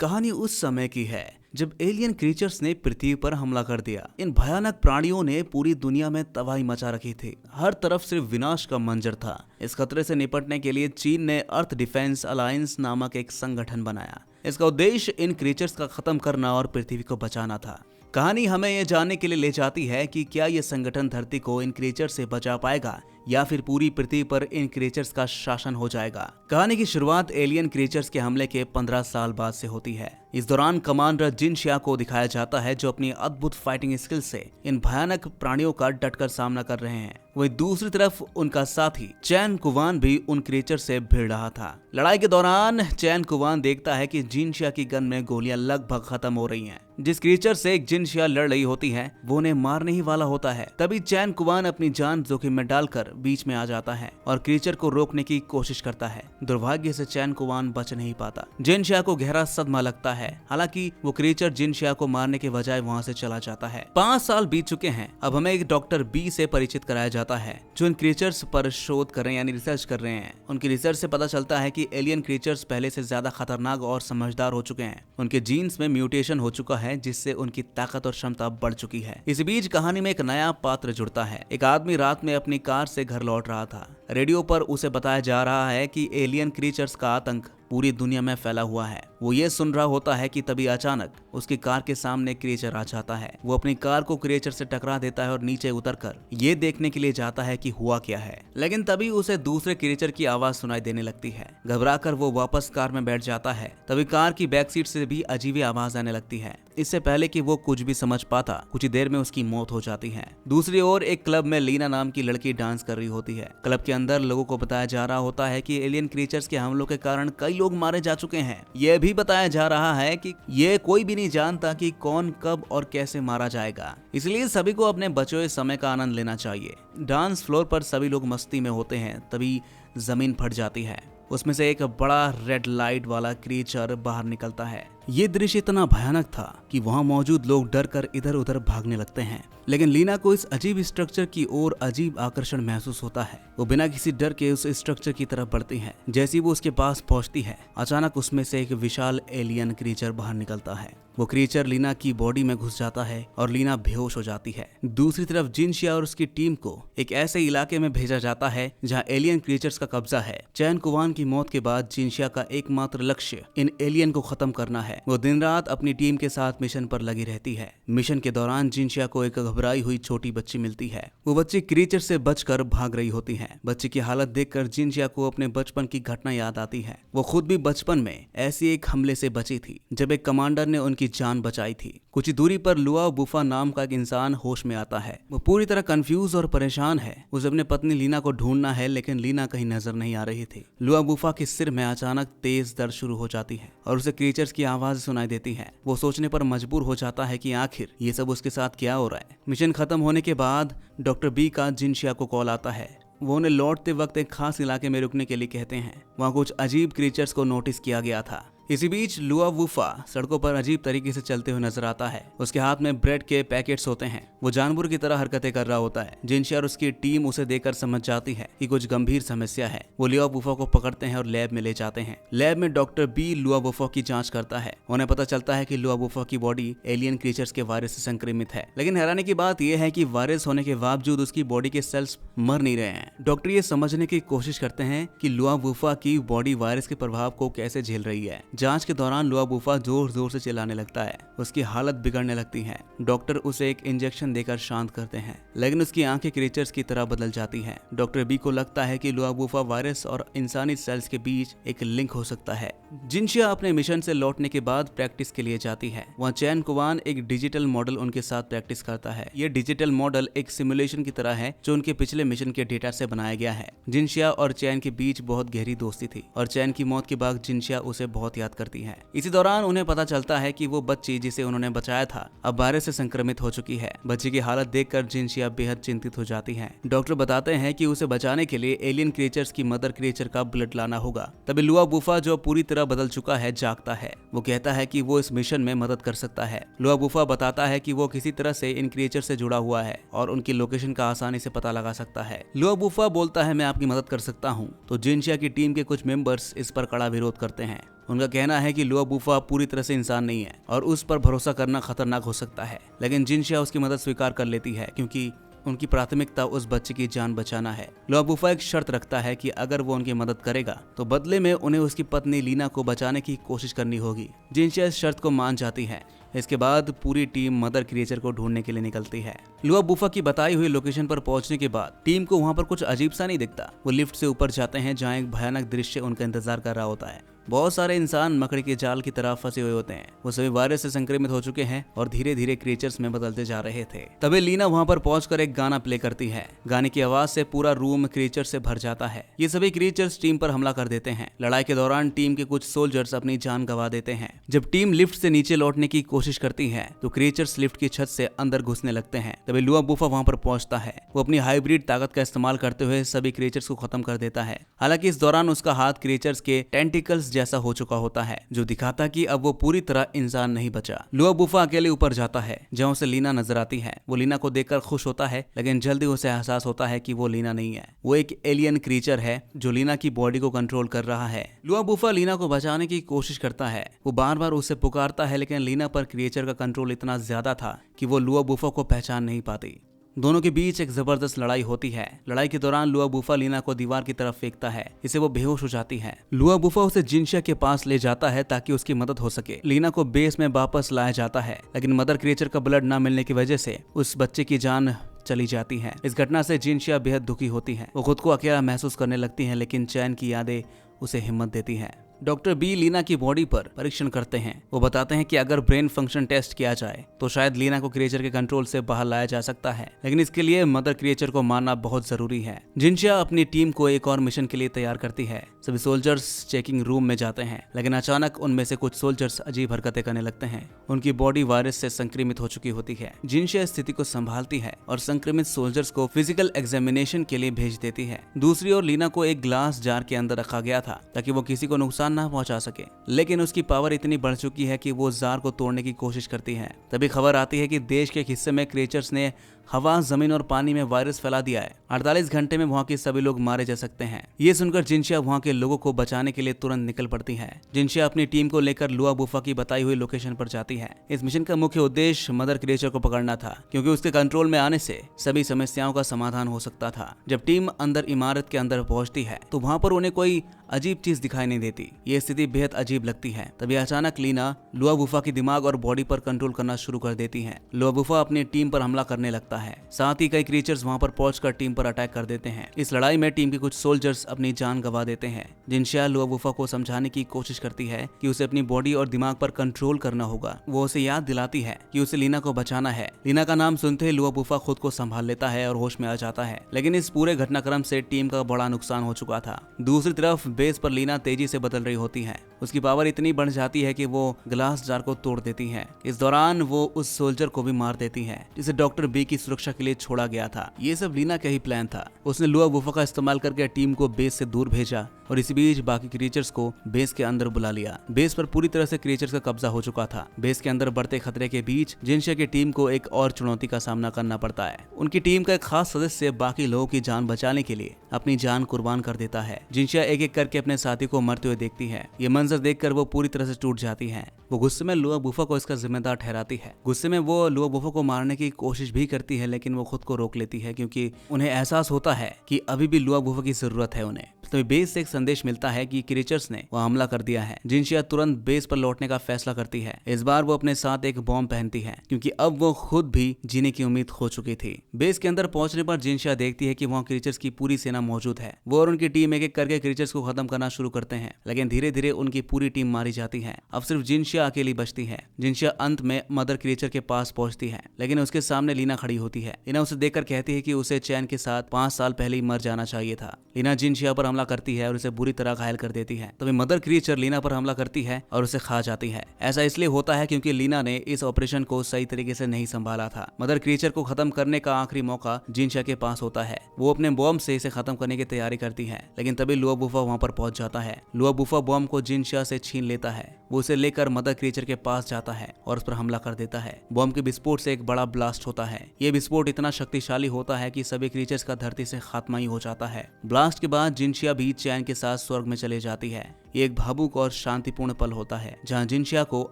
कहानी उस समय की है जब एलियन क्रीचर्स ने पृथ्वी पर हमला कर दिया। इन भयानक प्राणियों ने पूरी दुनिया में तबाही मचा रखी थी। हर तरफ सिर्फ विनाश का मंजर था। इस खतरे से निपटने के लिए चीन ने अर्थ डिफेंस अलायंस नामक एक संगठन बनाया। इसका उद्देश्य इन क्रीचर्स का खत्म करना और पृथ्वी को बचाना था। कहानी हमें यह जानने के लिए ले जाती है कि क्या यह संगठन धरती को इन क्रीचर्स से बचा पाएगा या फिर पूरी पृथ्वी पर इन क्रीचर्स का शासन हो जाएगा। कहानी की शुरुआत एलियन क्रीचर्स के हमले के 15 साल बाद से होती है। इस दौरान कमांडर जिन शिया को दिखाया जाता है जो अपनी अद्भुत फाइटिंग स्किल से इन भयानक प्राणियों का डटकर सामना कर रहे हैं। वहीं दूसरी तरफ उनका साथी चैन कुवान भी उन क्रीचर से भिड़ रहा था। लड़ाई के दौरान चैन कुवान देखता है कि जिन शिया की गन में गोलियां लगभग खत्म हो रही हैं। जिस क्रीचर से जिन शिया लड़ रही होती है वो उन्हें मारने ही वाला होता है। तभी चैन कुवान अपनी जान जोखिम में डालकर बीच में आ जाता है और क्रीचर को रोकने की कोशिश करता है। दुर्भाग्य से चैन कुवान बच नहीं पाता। जिन शिया को गहरा सदमा लगता है। हालांकि वो क्रीचर जिन शिया को मारने के बजाय वहां से चला जाता है। 5 साल बीत चुके हैं। अब हमें एक डॉक्टर बी से परिचित कराया जाता है जो इन क्रीचर्स पर शोध कर रहे हैं यानी रिसर्च कर रहे हैं। उनकी रिसर्च से पता चलता है कि एलियन क्रीचर्स पहले से ज्यादा खतरनाक और समझदार हो चुके हैं। उनके जीन्स में म्यूटेशन हो चुका है जिससे उनकी ताकत और क्षमता बढ़ चुकी है। इस बीच कहानी में एक नया पात्र जुड़ता है। एक आदमी रात में अपनी कार से घर लौट रहा था। रेडियो पर उसे बताया जा रहा है कि एलियन क्रीचर्स का आतंक पूरी दुनिया में फैला हुआ है। वो ये सुन रहा होता है कि तभी अचानक उसकी कार के सामने क्रीचर आ जाता है। वो अपनी कार को क्रीचर से टकरा देता है और नीचे उतरकर ये देखने के लिए जाता है कि हुआ क्या है। लेकिन तभी उसे दूसरे क्रीचर की आवाज सुनाई देने लगती है। घबराकर वो वापस कार में बैठ जाता है। तभी कार की बैक सीट से भी अजीब आवाज आने लगती है। इससे पहले कि वो कुछ भी समझ पाता कुछ ही देर में उसकी मौत हो जाती है। दूसरी ओर एक क्लब में लीना नाम की लड़की डांस कर रही होती है। क्लब के अंदर लोगों को बताया जा रहा होता है कि एलियन क्रीचर्स के हमलों के कारण कई लोग मारे जा चुके हैं। यह भी बताया जा रहा है कि ये कोई भी नहीं जानता कि कौन कब और कैसे मारा जाएगा, इसलिए सभी को अपने बचे हुए समय का आनंद लेना चाहिए। डांस फ्लोर पर सभी लोग मस्ती में होते हैं। तभी जमीन फट जाती है। उसमें से एक बड़ा रेड लाइट वाला क्रीचर बाहर निकलता है। ये दृश्य इतना भयानक था कि वहां मौजूद लोग डर कर इधर उधर भागने लगते हैं। लेकिन लीना को इस अजीब स्ट्रक्चर की ओर अजीब आकर्षण महसूस होता है। वो बिना किसी डर के उस स्ट्रक्चर की तरफ बढ़ती है। जैसे ही वो उसके पास पहुंचती है अचानक उसमें से एक विशाल एलियन क्रीचर बाहर निकलता है। वो क्रीचर लीना की बॉडी में घुस जाता है और लीना बेहोश हो जाती है। दूसरी तरफ जिन शिया और उसकी टीम को एक ऐसे इलाके में भेजा जाता है जहां एलियन क्रीचर्स का कब्जा है। चैन कुवान की मौत के बाद जिन शिया का एकमात्र लक्ष्य इन एलियन को खत्म करना है। वो दिन रात अपनी टीम के साथ मिशन पर लगी रहती है। मिशन के दौरान जिन शिया को एक घबराई हुई छोटी बच्ची मिलती है। वो बच्ची क्रीचर से बचकर भाग रही होती है। बच्ची की हालत देखकर जिन शिया को अपने बचपन की घटना याद आती है। वो खुद भी बचपन में ऐसी एक हमले से बची थी जब एक कमांडर ने उनकी जान बचाई थी। कुछ ही दूरी पर लुआ बुफा नाम का एक इंसान होश में आता है। वो पूरी तरह कंफ्यूज और परेशान है। उसे अपने पत्नी लीना को ढूंढना है लेकिन लीना कहीं नजर नहीं आ रही थी। लुआ बुफा के सिर में अचानक तेज दर्द शुरू हो जाती है और उसे क्रीचर्स की आवाज सुनाई देती है। वो सोचने पर मजबूर हो जाता है कि आखिर ये सब उसके साथ क्या हो रहा है। मिशन खत्म होने के बाद डॉक्टर बी का जिन शिया को कॉल आता है। वो उन्हें लौटते वक्त एक खास इलाके में रुकने के लिए कहते हैं। वहाँ कुछ अजीब क्रीचर्स को नोटिस किया गया था। इसी बीच लुआ वुफा सड़कों पर अजीब तरीके से चलते हुए नजर आता है। उसके हाथ में ब्रेड के पैकेट्स होते हैं। वो जानवर की तरह हरकतें कर रहा होता है। जिनशिया और उसकी टीम उसे देखकर समझ जाती है कि कुछ गंभीर समस्या है। वो लुआ वुफा को पकड़ते हैं और लैब में ले जाते हैं। लैब में डॉक्टर बी लुआ वुफा की जांच करता है। उन्हें पता चलता है कि लुआ वुफा की बॉडी एलियन क्रीचर्स के वायरस से संक्रमित है। लेकिन हैरानी की बात यह है कि वायरस होने के बावजूद उसकी बॉडी के सेल्स मर नहीं रहे हैं। डॉक्टर ये समझने की कोशिश करते हैं कि लुआ वुफा की बॉडी वायरस के प्रभाव को कैसे झेल रही है। जांच के दौरान लुआ वुफा जोर जोर से चिल्लाने लगता है। उसकी हालत बिगड़ने लगती है। डॉक्टर उसे एक इंजेक्शन देकर शांत करते हैं लेकिन उसकी आंखें क्रीचर्स की तरह बदल जाती हैं। डॉक्टर बी को लगता है कि लुआ वुफा वायरस और इंसानी सेल्स के बीच एक लिंक हो सकता है। जिनशिया अपने मिशन से लौटने के बाद प्रैक्टिस के लिए जाती है। वहाँ चैन कुवान एक डिजिटल मॉडल उनके साथ प्रैक्टिस करता है। ये डिजिटल मॉडल एक सिमुलेशन की तरह है जो उनके पिछले मिशन के डेटा से बनाया गया है। जिनशिया और चैन के बीच बहुत गहरी दोस्ती थी और चैन की मौत के बाद जिनशिया उसे बहुत याद करती है। इसी दौरान उन्हें पता चलता है कि वो बच्ची जिसे उन्होंने बचाया था अब वायरस से संक्रमित हो चुकी है। बच्ची की हालत देखकर जिनशिया बेहद चिंतित हो जाती है। डॉक्टर बताते हैं कि उसे बचाने के लिए एलियन क्रीचर्स की मदर क्रीचर का ब्लड लाना होगा। तभी लुआ बुफा जो पूरी तरह बदल चुका है जागता है। वो कहता है कि वो इस मिशन में मदद कर सकता है। लुआ बुफा बताता है कि वो किसी तरह से इन क्रीचर से जुड़ा हुआ है और उनकी लोकेशन का आसानी से पता लगा सकता है। लुआ बुफा बोलता है मैं आपकी मदद कर सकता हूँ। तो जिनशिया की टीम के कुछ मेंबर्स इस पर कड़ा विरोध करते हैं। उनका कहना है कि लुआ बुफा पूरी तरह से इंसान नहीं है और उस पर भरोसा करना खतरनाक हो सकता है, लेकिन जिनशिया उसकी मदद स्वीकार कर लेती है क्योंकि उनकी प्राथमिकता उस बच्चे की जान बचाना है। लुआ बुफा एक शर्त रखता है कि अगर वो उनकी मदद करेगा तो बदले में उन्हें उसकी पत्नी लीना को बचाने की कोशिश करनी होगी। जिनशिया इस शर्त को मान जाती है। इसके बाद पूरी टीम मदर क्रिएचर को ढूंढने के लिए निकलती है। लुआ बुफा की बताई हुई लोकेशन पर पहुंचने के बाद टीम को वहां पर कुछ अजीब सा नहीं दिखता। वो लिफ्ट से ऊपर जाते हैं जहां एक भयानक दृश्य उनका इंतजार कर रहा होता है। बहुत सारे इंसान मकड़ी के जाल की तरह फंसे हुए होते हैं। वो सभी वायरस से संक्रमित हो चुके हैं और धीरे धीरे क्रिएचर्स में बदलते जा रहे थे। तभी लीना वहां पर पहुंचकर एक गाना प्ले करती है। गाने की आवाज से पूरा रूम क्रिएचर से भर जाता है। ये सभी क्रिएचर्स टीम पर हमला कर देते हैं। लड़ाई के दौरान टीम के कुछ सोल्जर्स अपनी जान गंवा देते हैं। जब टीम लिफ्ट से नीचे लौटने की कोशिश करती है तो क्रिएचर्स लिफ्ट की छत से अंदर घुसने लगते हैं। तभी लुआ बुफा वहां पर पहुंचता है। वो अपनी हाइब्रिड ताकत का इस्तेमाल करते हुए सभी क्रिएचर्स को खत्म कर देता है। हालांकि इस दौरान उसका हाथ क्रिएचर्स के टेंटिकल्स जैसा हो चुका होता है, जो दिखाता कि अब वो पूरी तरह इंसान नहीं बचा। लुआ बुफा अकेले ऊपर जाता है जहां उसे लीना नजर आती है। वो लीना को देखकर खुश होता है, लेकिन जल्दी उसे एहसास होता है कि वो लीना नहीं है, वो एक एलियन क्रीचर है जो लीना की बॉडी को कंट्रोल कर रहा है। लुआ बुफा लीना को बचाने की कोशिश करता है। वो बार बार उसे पुकारता है, लेकिन लीना पर क्रिएचर का कंट्रोल इतना ज्यादा था कि वो लुआ बुफा को पहचान नहीं पाती। दोनों के बीच एक जबरदस्त लड़ाई होती है। लड़ाई के दौरान लुआ बुफा लीना को दीवार की तरफ फेंकता है। इससे वो बेहोश हो जाती है। लुआ बुफा उसे जिनशिया के पास ले जाता है ताकि उसकी मदद हो सके। लीना को बेस में वापस लाया जाता है, लेकिन मदर क्रिएचर का ब्लड न मिलने की वजह से उस बच्चे की जान चली जाती है। इस घटना से जिनशिया बेहद दुखी होती है। वो खुद को अकेला महसूस करने लगती है, लेकिन चैन की यादें उसे हिम्मत देती है। डॉक्टर बी लीना की बॉडी पर परीक्षण करते हैं। वो बताते हैं कि अगर ब्रेन फंक्शन टेस्ट किया जाए तो शायद लीना को क्रिएचर के कंट्रोल से बाहर लाया जा सकता है, लेकिन इसके लिए मदर क्रिएचर को मारना बहुत जरूरी है। जिनशिया अपनी टीम को एक और मिशन के लिए तैयार करती है। सभी सोल्जर्स चेकिंग रूम में जाते हैं, लेकिन अचानक उनमें से कुछ सोल्जर्स अजीब हरकतें करने लगते हैं। उनकी बॉडी वायरस से संक्रमित हो चुकी होती है। जिनशिया स्थिति को संभालती है और संक्रमित सोल्जर्स को फिजिकल एग्जामिनेशन के लिए भेज देती है। दूसरी ओर लीना को एक ग्लास जार के अंदर रखा गया था ताकि वो किसी को नुकसान ना पहुंचा सके, लेकिन उसकी पावर इतनी बढ़ चुकी है कि वो जार को तोड़ने की कोशिश करती है। तभी खबर आती है कि देश के एक हिस्से में क्रिएचर्स ने हवा, जमीन और पानी में वायरस फैला दिया है। 48 घंटे में वहाँ के सभी लोग मारे जा सकते हैं। ये सुनकर जिनशिया वहाँ के लोगों को बचाने के लिए तुरंत निकल पड़ती है। जिनशिया अपनी टीम को लेकर लुआ बुफा की बताई हुई लोकेशन पर जाती है। इस मिशन का मुख्य उद्देश्य मदर क्रिएचर को पकड़ना था, क्योंकि उसके कंट्रोल में आने से सभी समस्याओं का समाधान हो सकता था। जब टीम अंदर इमारत के अंदर पहुंचती है तो वहाँ पर उन्हें कोई अजीब चीज दिखाई नहीं देती। ये स्थिति बेहद अजीब लगती है। तभी अचानक लीना लुआ बुफा की दिमाग और बॉडी पर कंट्रोल करना शुरू कर देती है। लुआ बुफा अपनी टीम पर हमला करने लगता है। साथ ही कई क्रिएचर्स वहां पर पहुंचकर टीम पर अटैक कर देते हैं। इस लड़ाई में टीम के कुछ सोल्जर्स अपनी जान गंवा देते हैं। जिनशिया लुआ बुफा को समझाने की कोशिश करती है कि उसे अपनी बॉडी और दिमाग पर कंट्रोल करना होगा। वो उसे याद दिलाती है कि उसे लीना को बचाना है। लीना का नाम सुनते ही लुआ बुफा खुद को संभाल लेता है और होश में आ जाता है, लेकिन इस पूरे घटनाक्रम से टीम का बड़ा नुकसान हो चुका था। दूसरी तरफ बेस पर लीना तेजी से बदल रही होती है। उसकी पावर इतनी बढ़ जाती है कि वो ग्लास जार को तोड़ देती है। इस दौरान वो उस सोल्जर को भी मार देती है जिसे डॉक्टर बी की सुरक्षा के लिए छोड़ा गया था। ये सब लीना का ही प्लान था। उसने लुआ बुफा का इस्तेमाल करके टीम को बेस से दूर भेजा और इसी बीच बाकी क्रिएचर्स को बेस के अंदर बुला लिया। बेस पर पूरी तरह से क्रिएचर्स का कब्जा हो चुका था। बेस के अंदर बढ़ते खतरे के बीच जिनशिया की टीम को एक और चुनौती का सामना करना पड़ता है। उनकी टीम का एक खास सदस्य बाकी लोगों की जान बचाने के लिए अपनी जान कुर्बान कर देता है। जिनशिया एक एक करके अपने साथी को मरते हुए देखती है। ये मंजर देखकर वो पूरी तरह से टूट जाती है। वो गुस्से में लुआ बुफा को इसका जिम्मेदार ठहराती है। गुस्से में वो लुआ बुफा को मारने की कोशिश भी करती है, लेकिन वो खुद को रोक लेती है क्योंकि उन्हें एहसास होता है कि अभी भी लुआ बुफा की जरूरत है उन्हें। तो बेस से एक संदेश मिलता है कि क्रिएचर्स ने वह हमला कर दिया है। जिनशिया तुरंत बेस पर लौटने का फैसला करती है। इस बार वो अपने साथ एक बॉम्ब पहनती है क्योंकि अब वो खुद भी जीने की उम्मीद खो चुकी थी। बेस के अंदर पहुंचने पर जिनशिया देखती है कि वहाँ क्रिएचर्स की पूरी सेना मौजूद है। वो और उनकी टीम एक एक करके क्रिएचर्स को खत्म करना शुरू करते हैं, लेकिन धीरे धीरे उनकी पूरी टीम मारी जाती है। अब सिर्फ जिनशिया अकेली बचती है। जिनशिया अंत में मदर क्रिएचर के पास पहुंचती है, लेकिन उसके सामने लीना खड़ी होती है। लीना उसे देखकर कहती है कि उसे चैन के साथ 5 साल पहले ही मर जाना चाहिए था। लीना जिनशिया पर हमला करती है और उसे बुरी तरह घायल कर देती है। तभी मदर क्रिएचर लीना पर हमला करती है और उसे खा जाती है। ऐसा इसलिए होता है क्योंकि लीना ने इस ऑपरेशन को सही तरीके से नहीं संभाला था। मदर क्रिएचर को खत्म करने का आखिरी मौका जिनशिया के पास होता है। वो अपने बॉम्ब से इसे खत्म करने की तैयारी करती है, लेकिन तभी लुआ बुफा वहां पर पहुंच जाता है। लुआ बुफा बॉम्ब को जिनशिया से छीन लेता है। वो उसे लेकर मदर क्रिएचर के पास जाता है और उस पर हमला कर देता है। बॉम्ब के विस्फोट से एक बड़ा ब्लास्ट होता है। ये विस्फोट इतना शक्तिशाली होता है कि सभी क्रिएचर्स का धरती से खात्मा ही हो जाता है। ब्लास्ट के बाद जिनशिया जिनशिया भी चैन के साथ स्वर्ग में चले जाती है। ये एक भावुक और शांतिपूर्ण पल होता है जहां जिनशिया को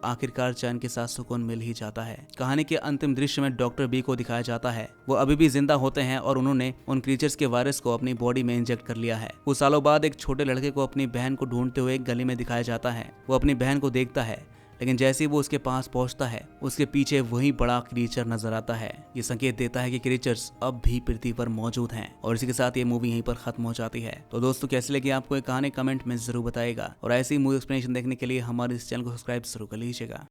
आखिरकार चैन के साथ सुकून मिल ही जाता है। कहानी के अंतिम दृश्य में डॉक्टर बी को दिखाया जाता है। वो अभी भी जिंदा होते हैं और उन्होंने उन क्रीचर्स के वायरस को अपनी बॉडी में इंजेक्ट कर लिया है। कुछ सालों बाद एक छोटे लड़के को अपनी बहन को ढूंढते हुए एक गली में दिखाया जाता है। वो अपनी बहन को देखता है, लेकिन जैसे ही वो उसके पास पहुंचता है उसके पीछे वही बड़ा क्रीचर नजर आता है। ये संकेत देता है कि क्रीचर्स अब भी पृथ्वी पर मौजूद हैं। और इसी के साथ ये मूवी यहीं पर खत्म हो जाती है। तो दोस्तों, कैसी लगी आपको ये कहानी कमेंट में जरूर बताइएगा और ऐसी मूवी एक्सप्लेनेशन देखने के लिए हमारे इस चैनल को सब्सक्राइब जरूर कर लीजिएगा।